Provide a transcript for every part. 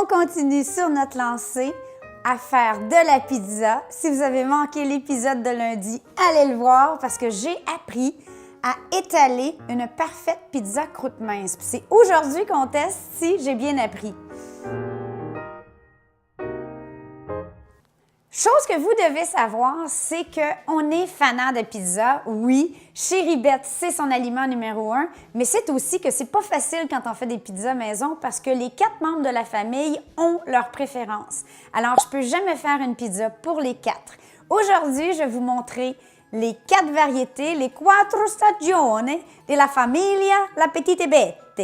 on continue sur notre lancée à faire de la pizza. Si vous avez manqué l'épisode de lundi, allez le voir parce que j'ai appris à étaler une parfaite pizza croûte mince. C'est aujourd'hui qu'on teste si j'ai bien appris. Chose que vous devez savoir, c'est qu'on est fanat de pizza. Oui, Chéribette, c'est son aliment numéro 1, mais c'est aussi que c'est pas facile quand on fait des pizzas maison parce que les 4 membres de la famille ont leurs préférences. Alors, je peux jamais faire une pizza pour les 4. Aujourd'hui, je vais vous montrer les 4 variétés, les 4 stagioni de la famiglia La Petite Bette.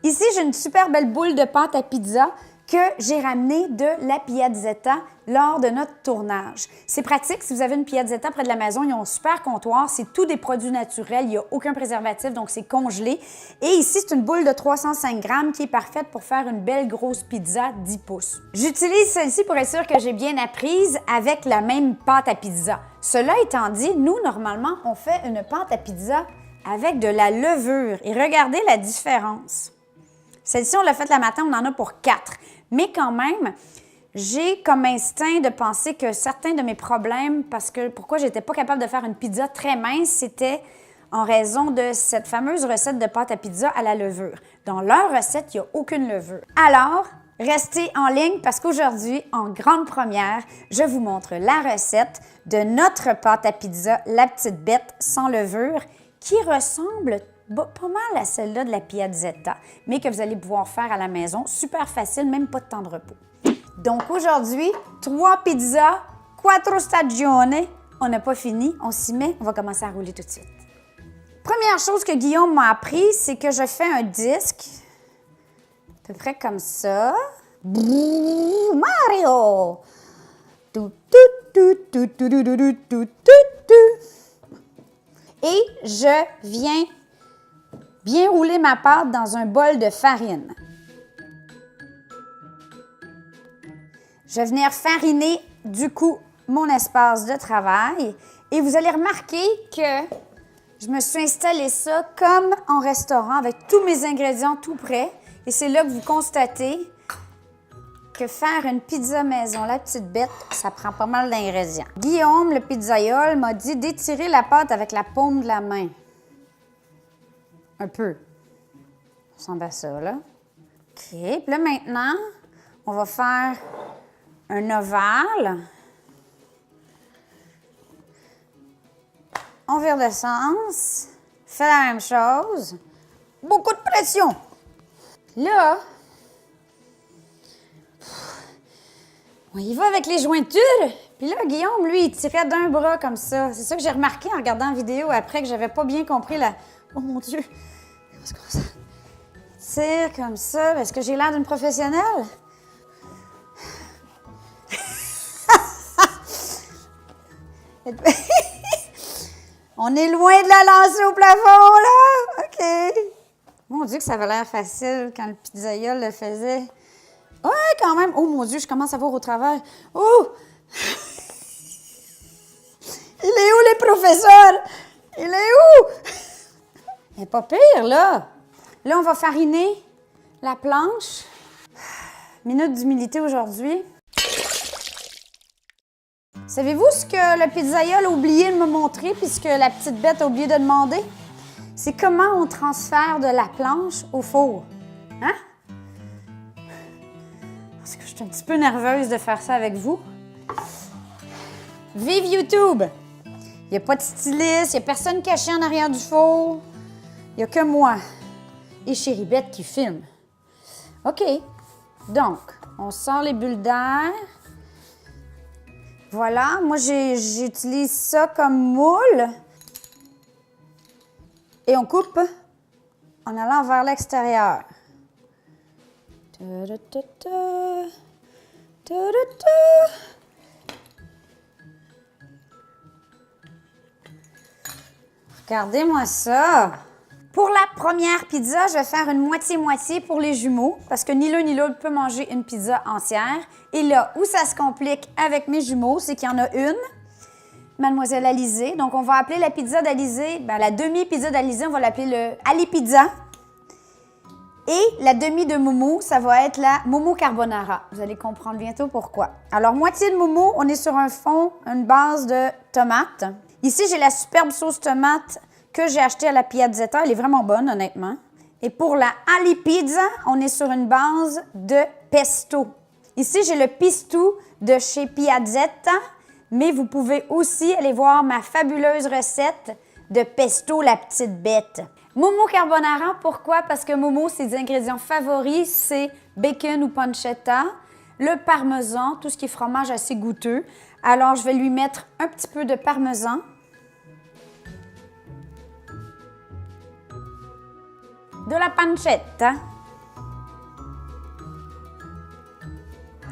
Ici, j'ai une super belle boule de pâte à pizza que j'ai ramené de la Piazzetta lors de notre tournage. C'est pratique, si vous avez une Piazzetta près de la maison, ils ont un super comptoir, c'est tout des produits naturels, il n'y a aucun préservatif, donc c'est congelé. Et ici, c'est une boule de 305 grammes qui est parfaite pour faire une belle grosse pizza 10 pouces. J'utilise celle-ci pour être sûre que j'ai bien apprise avec la même pâte à pizza. Cela étant dit, nous, normalement, on fait une pâte à pizza avec de la levure. Et regardez la différence. Celle-ci, on l'a faite le matin, on en a pour 4. Mais quand même, j'ai comme instinct de penser que certains de mes problèmes, parce que pourquoi j'étais pas capable de faire une pizza très mince, c'était en raison de cette fameuse recette de pâte à pizza à la levure. Dans leur recette, il n'y a aucune levure. Alors, restez en ligne parce qu'aujourd'hui, en grande première, je vous montre la recette de notre pâte à pizza, la petite bête sans levure, qui ressemble pas mal à celle-là de la Piazzetta, mais que vous allez pouvoir faire à la maison. Super facile, même pas de temps de repos. Donc aujourd'hui, 3 pizzas, 4 stagioni. On n'a pas fini, on s'y met, on va commencer à rouler tout de suite. Première chose que Guillaume m'a appris, c'est que je fais un disque, à peu près comme ça. Mario! Et je viens bien rouler ma pâte dans un bol de farine. Je vais venir fariner du coup mon espace de travail et vous allez remarquer que je me suis installée ça comme en restaurant avec tous mes ingrédients tout prêts et c'est là que vous constatez que faire une pizza maison, la petite bête, ça prend pas mal d'ingrédients. Guillaume, le pizzaiole, m'a dit d'étirer la pâte avec la paume de la main. Un peu. Ça ressemble à ça, là. OK. Puis là, maintenant, on va faire un ovale. On vire de sens. Fait la même chose. Beaucoup de pression. Là, on y va avec les jointures. Puis là, Guillaume, lui, il tirait d'un bras comme ça. C'est ça que j'ai remarqué en regardant la vidéo après que j'avais pas bien compris la... Oh mon Dieu! Est-ce que ça tire comme ça? Est-ce que j'ai l'air d'une professionnelle? On est loin de la lancer au plafond, là! OK. Mon Dieu que ça avait l'air facile quand le pizzaiole le faisait. Ouais, quand même. Oh mon Dieu, je commence à voir au travers. Oh! Il est où, les professeurs? Il est où? Il n'est pas pire, là. Là, on va fariner la planche. Minute d'humilité aujourd'hui. Savez-vous ce que le pizzaiole a oublié de me montrer puisque la petite bête a oublié de demander? C'est comment on transfère de la planche au four. Hein? Parce que je suis un petit peu nerveuse de faire ça avec vous. Vive YouTube! Il n'y a pas de styliste, il n'y a personne caché en arrière du four. Il n'y a que moi et Chéribette qui filme. OK. Donc, on sort les bulles d'air. Voilà. Moi, j'utilise ça comme moule. Et on coupe en allant vers l'extérieur. Regardez-moi ça! Pour la première pizza, je vais faire une moitié-moitié pour les jumeaux parce que ni l'un ni l'autre peut manger une pizza entière. Et là où ça se complique avec mes jumeaux, c'est qu'il y en a une, Mademoiselle Alizée. Donc, on va appeler la pizza d'Alizée, la demi-pizza d'Alizée, on va l'appeler le Ali Pizza. Et la demi de momo, ça va être la momo carbonara. Vous allez comprendre bientôt pourquoi. Alors, moitié de momo, on est sur un fond, une base de tomates. Ici, j'ai la superbe sauce tomate que j'ai achetée à la Piazzetta. Elle est vraiment bonne, honnêtement. Et pour la Ali Pizza, on est sur une base de pesto. Ici, j'ai le pistou de chez Piazzetta, mais vous pouvez aussi aller voir ma fabuleuse recette de pesto la petite bête. Momo carbonara, pourquoi? Parce que Momo, ses ingrédients favoris, c'est bacon ou pancetta, le parmesan, tout ce qui est fromage assez goûteux. Alors, je vais lui mettre un petit peu de parmesan. De la pancetta.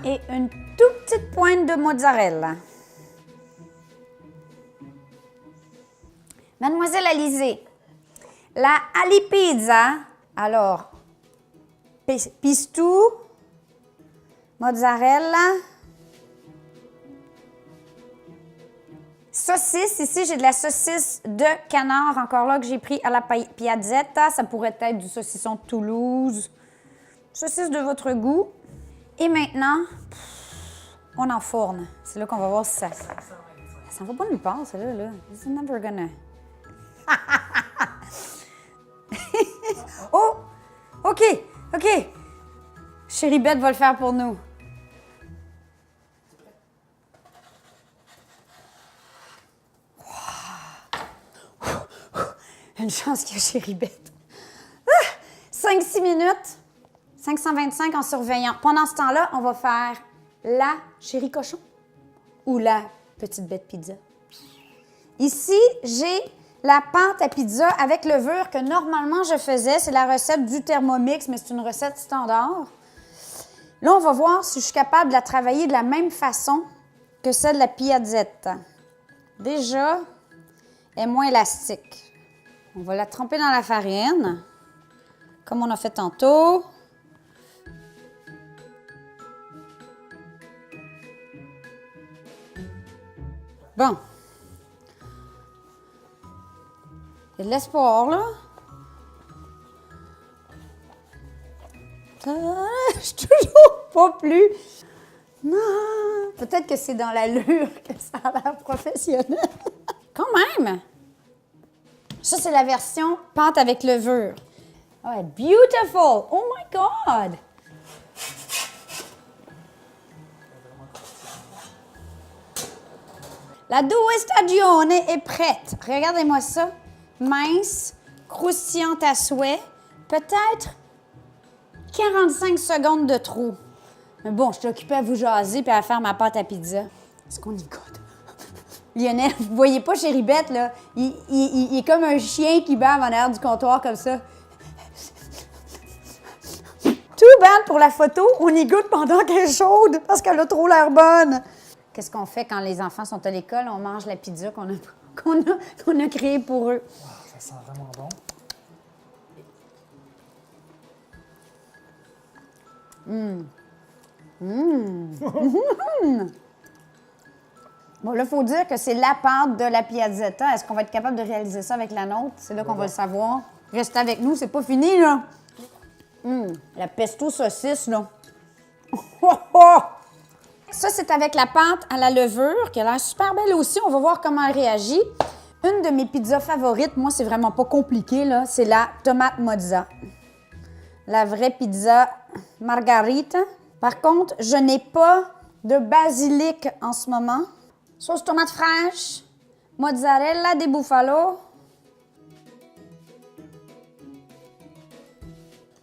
Et une toute petite pointe de mozzarella. Mademoiselle Alizée, la Ali Pizza, alors, pistou, mozzarella, saucisse. Ici, j'ai de la saucisse de canard, encore là, que j'ai pris à la Piazzetta. Ça pourrait être du saucisson de Toulouse, saucisse de votre goût. Et maintenant, on enfourne. C'est là qu'on va voir si ça... Ça ne va pas nulle part, celle-là. Là. This is never gonna... Oh! OK, OK. Chérie Bette va le faire pour nous. Wow. Une chance qu'il y a Chérie Bette. 5-6 minutes, 525 en surveillant. Pendant ce temps-là, on va faire la Chérie Cochon ou la Petite Bête Pizza. Ici, j'ai la pâte à pizza avec levure que normalement je faisais. C'est la recette du Thermomix, mais c'est une recette standard. Là, on va voir si je suis capable de la travailler de la même façon que celle de la Piazzetta. Déjà, elle est moins élastique. On va la tremper dans la farine, comme on a fait tantôt. Bon. Il y a de l'espoir, là. Je suis toujours pas plus. Non. Peut-être que c'est dans l'allure que ça a l'air professionnel. Quand même. Ça, c'est la version pâte avec levure. Oh, beautiful. Oh my God. La due stagione est prête. Regardez-moi ça. Mince, croustillante à souhait. Peut-être 45 secondes de trop. Mais bon, je suis occupée à vous jaser et à faire ma pâte à pizza. Est-ce qu'on y goûte? Lionel, vous voyez pas Chérie Bette, là? Il est comme un chien qui bave en arrière du comptoir comme ça. Tout bad pour la photo, on y goûte pendant qu'elle est chaude parce qu'elle a trop l'air bonne. Qu'est-ce qu'on fait quand les enfants sont à l'école? On mange la pizza qu'on a créée pour eux. Wow, ça sent vraiment bon. Bon, là, il faut dire que c'est la pâte de la Piazzetta. Est-ce qu'on va être capable de réaliser ça avec la nôtre? C'est là qu'on va le savoir. Restez avec nous, c'est pas fini, là. La pesto saucisse, là. Ça, c'est avec la pâte à la levure, qui a l'air super belle aussi. On va voir comment elle réagit. Une de mes pizzas favorites, moi, c'est vraiment pas compliqué, là. C'est la tomate mozza. La vraie pizza margarita. Par contre, je n'ai pas de basilic en ce moment. Sauce tomate fraîche, mozzarella di bufalo.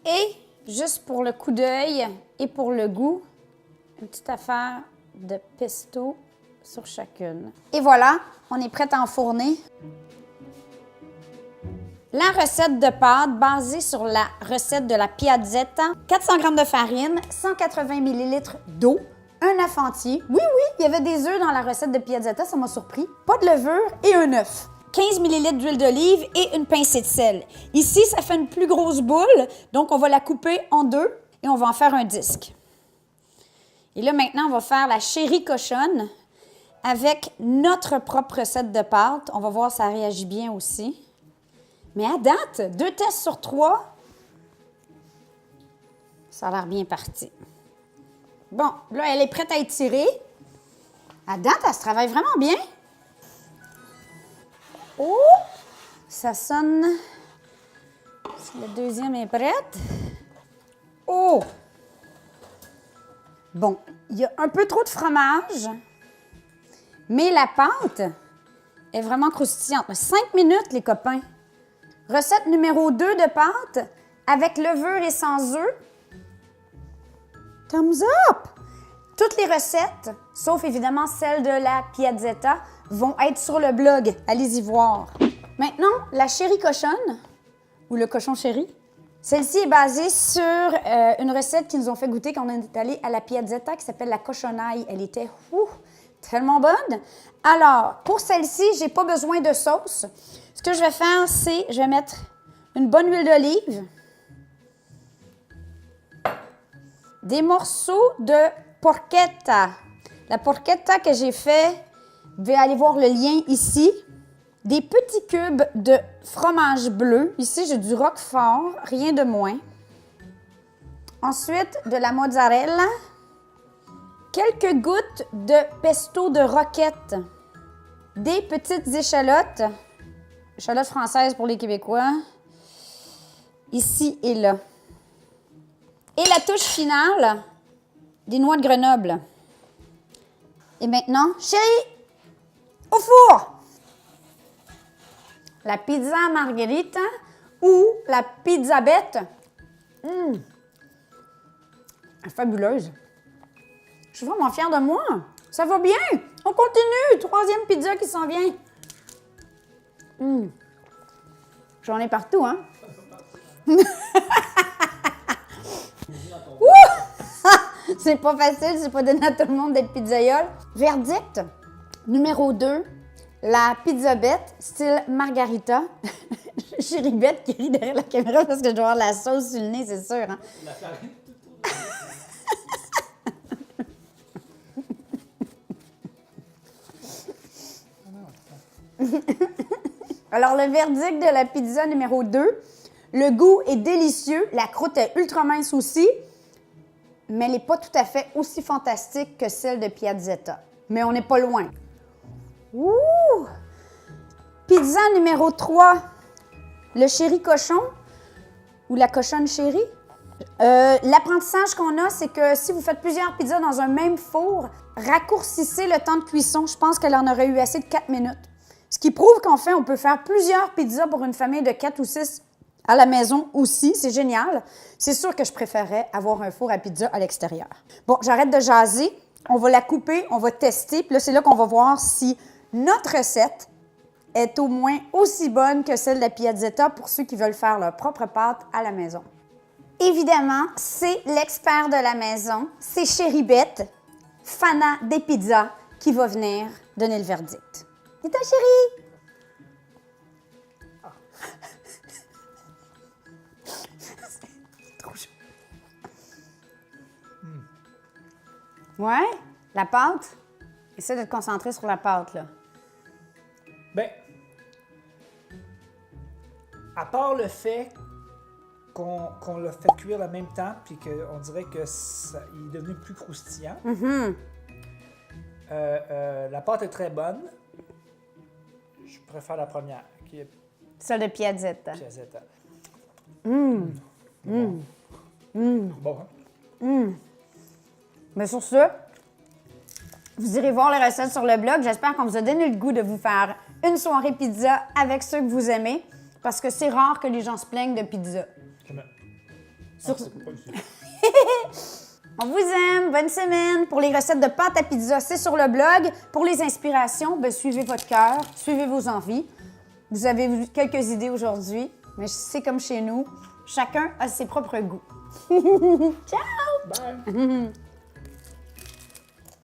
Et, juste pour le coup d'œil et pour le goût, une petite affaire de pesto sur chacune. Et voilà, on est prêt à enfourner. La recette de pâte basée sur la recette de la Piazzetta. 400 g de farine, 180 ml d'eau, un œuf entier. Oui, il y avait des œufs dans la recette de Piazzetta, ça m'a surpris. Pas de levure et un œuf. 15 ml d'huile d'olive et une pincée de sel. Ici, ça fait une plus grosse boule, donc on va la couper en deux et on va en faire un disque. Et là, maintenant, on va faire la chérie cochonne avec notre propre recette de pâte. On va voir si ça réagit bien aussi. Mais à date, 2 tests sur 3. Ça a l'air bien parti. Bon, là, elle est prête à étirer. À date, elle se travaille vraiment bien. Oh! Ça sonne. Le deuxième est prête. Oh! Bon, il y a un peu trop de fromage, mais la pâte est vraiment croustillante. 5 minutes, les copains. Recette numéro 2 de pâte avec levure et sans œufs. Thumbs up! Toutes les recettes, sauf évidemment celle de la piazzetta, vont être sur le blog. Allez-y voir. Maintenant, la chéri cochonne, ou le cochon chéri. Celle-ci est basée sur une recette qu'ils nous ont fait goûter quand on est allé à la piazzetta qui s'appelle la cochonaille. Elle était tellement bonne. Alors, pour celle-ci, je n'ai pas besoin de sauce. Ce que je vais faire, c'est je vais mettre une bonne huile d'olive, des morceaux de porchetta. La porchetta que j'ai fait, vous pouvez aller voir le lien ici. Des petits cubes de fromage bleu. Ici, j'ai du roquefort, rien de moins. Ensuite, de la mozzarella. Quelques gouttes de pesto de roquette. Des petites échalotes. Échalotes françaises pour les Québécois. Ici et là. Et la touche finale, des noix de Grenoble. Et maintenant, chérie, au four! La pizza margherita ou la pizza bête. Fabuleuse. Je suis vraiment fière de moi. Ça va bien. On continue. 3e pizza qui s'en vient. J'en ai partout, hein? C'est pas facile, c'est pas donné à tout le monde d'être pizzaïole. Verdict numéro 2. La pizza bête, style margarita. Chérie Bette qui rit derrière la caméra parce que je dois avoir la sauce sur le nez, c'est sûr. Hein? La farine tout autour. Alors, le verdict de la pizza numéro 2. Le goût est délicieux, la croûte est ultra mince aussi, mais elle n'est pas tout à fait aussi fantastique que celle de piazzetta. Mais on n'est pas loin. Ouh! Pizza numéro 3, le chéri cochon ou la cochonne chérie. L'apprentissage qu'on a, c'est que si vous faites plusieurs pizzas dans un même four, raccourcissez le temps de cuisson. Je pense qu'elle en aurait eu assez de 4 minutes. Ce qui prouve qu'en fait, on peut faire plusieurs pizzas pour une famille de 4 ou 6 à la maison aussi. C'est génial. C'est sûr que je préférerais avoir un four à pizza à l'extérieur. Bon, j'arrête de jaser. On va la couper, on va tester. Puis là, c'est là qu'on va voir si notre recette est au moins aussi bonne que celle de la piazzetta pour ceux qui veulent faire leur propre pâte à la maison. Évidemment, c'est l'expert de la maison, c'est Chérie Bette, fanat des pizzas, qui va venir donner le verdict. Et toi, chérie? Oh. C'est trop chaud. Ouais, la pâte. Essaie de te concentrer sur la pâte, là. Bien, à part le fait qu'on l'a fait cuire en même temps, puis qu'on dirait que il est devenu plus croustillant. La pâte est très bonne. Je préfère la première, qui est celle de piazzetta. Bon. Hein? Mais sur ce, vous irez voir les recettes sur le blog. J'espère qu'on vous a donné le goût de vous faire une soirée pizza avec ceux que vous aimez, parce que c'est rare que les gens se plaignent de pizza. On vous aime, bonne semaine. Pour les recettes de pâte à pizza, c'est sur le blog. Pour les inspirations, ben, suivez votre cœur, suivez vos envies. Vous avez eu quelques idées aujourd'hui, mais c'est comme chez nous, chacun a ses propres goûts. Ciao! Bye!